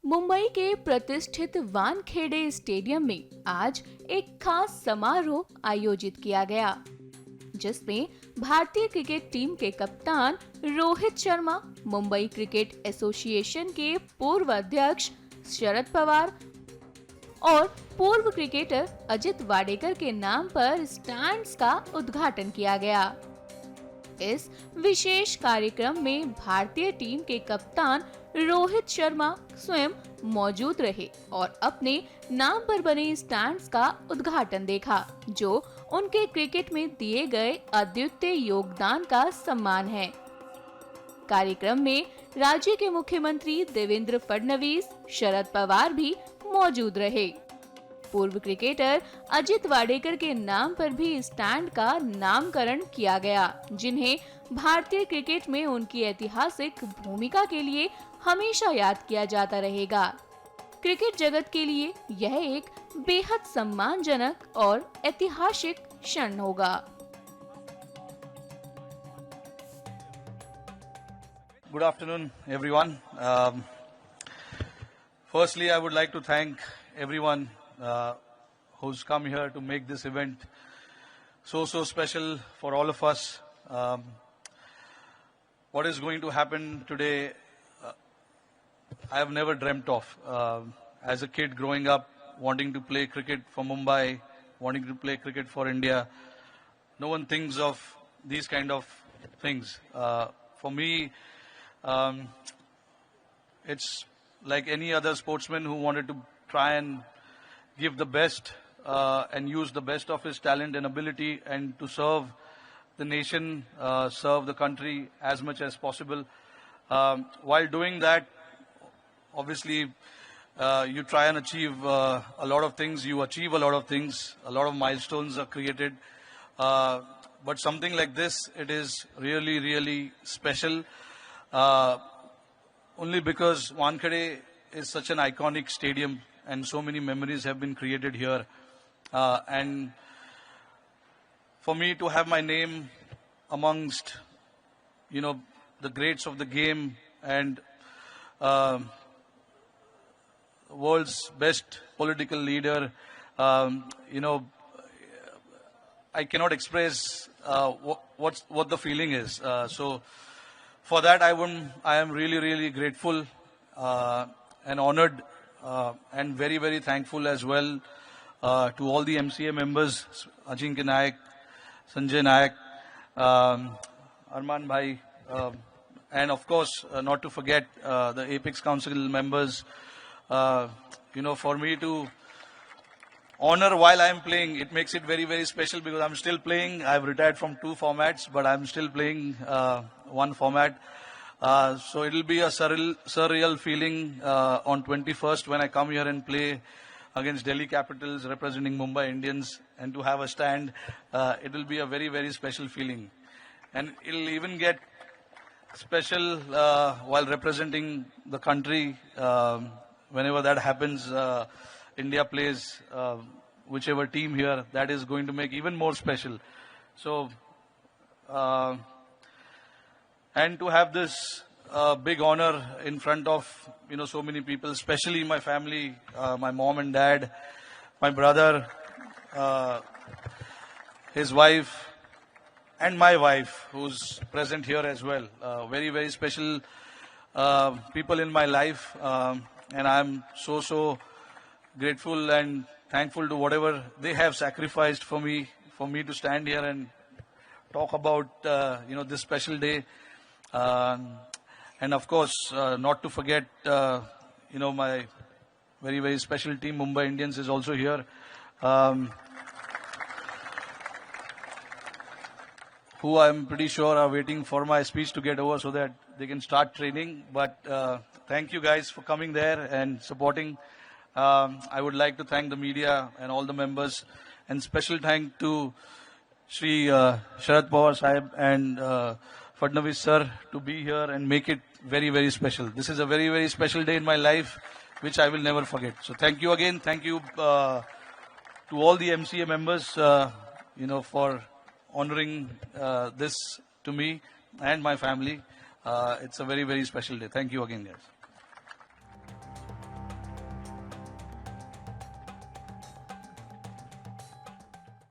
मुंबई के प्रतिष्ठित वानखेड़े स्टेडियम में आज एक खास समारोह आयोजित किया गया, जिसमें भारतीय क्रिकेट टीम के कप्तान रोहित शर्मा, मुंबई क्रिकेट एसोसिएशन के पूर्व अध्यक्ष शरद पवार और पूर्व क्रिकेटर अजित वाडेकर के नाम पर स्टैंड्स का उद्घाटन किया गया। इस विशेष कार्यक्रम में भारतीय टीम के कप्तान रोहित शर्मा स्वयं मौजूद रहे और अपने नाम पर बने स्टैंड्स का उद्घाटन देखा, जो उनके क्रिकेट में दिए गए अद्वितीय योगदान का सम्मान है। कार्यक्रम में राज्य के मुख्यमंत्री देवेंद्र फडणवीस, शरद पवार भी मौजूद रहे। पूर्व क्रिकेटर अजित वाडेकर के नाम पर भी स्टैंड का नामकरण किया गया, जिन्हें भारतीय क्रिकेट में उनकी ऐतिहासिक भूमिका के लिए हमेशा याद किया जाता रहेगा। क्रिकेट जगत के लिए यह एक बेहद सम्मानजनक और ऐतिहासिक क्षण होगा। Good afternoon, everyone. Firstly, I would like to thank everyone who's come here to make this event so special for all of us. What is going to happen today, I have never dreamt of. As a kid growing up, wanting to play cricket for Mumbai, wanting to play cricket for India, no one thinks of these kind of things. For me, it's like any other sportsman who wanted to try and give the best and use the best of his talent and ability and to serve the nation, serve the country as much as possible. While doing that, obviously, you try and achieve a lot of things. You achieve a lot of things. A lot of milestones are created. But something like this, it is really special. Only because Wankhede is such an iconic stadium and so many memories have been created here. And for me to have my name amongst, the greats of the game and world's best political leader, I cannot express what the feeling is. So for that, I am really grateful and honored and very thankful as well to all the MCA members, Ajinkya Nayak, Sanjay Nayak, Arman Bhai, and of course, not to forget the Apex Council members. For me to honor while I am playing, it makes it very special because I'm still playing. I've retired from 2 formats, but I'm still playing one format. So it'll be a surreal feeling on 21st when I come here and play against Delhi Capitals representing Mumbai Indians, and to have a stand, it will be a very special feeling. And it'll even get special while representing the country. Whenever that happens, India plays whichever team here, that is going to make even more special. So, and to have this big honor in front of, so many people, especially my family, my mom and dad, my brother, his wife, and my wife, who's present here as well. Very special people in my life, and I'm so grateful and thankful to whatever they have sacrificed for me to stand here and talk about this special day. And of course, not to forget, my very special team, Mumbai Indians, is also here. Who I'm pretty sure are waiting for my speech to get over so that they can start training. But thank you guys for coming there and supporting. I would like to thank the media and all the members, and special thank to Shri Sharad Pawar Sahib and Fadnavis sir to be here and make it very special. This is a very special day in my life, which I will never forget. So thank you again. Thank you to all the MCA members, for honoring this to me and my family. It's a very special day. Thank you again, guys.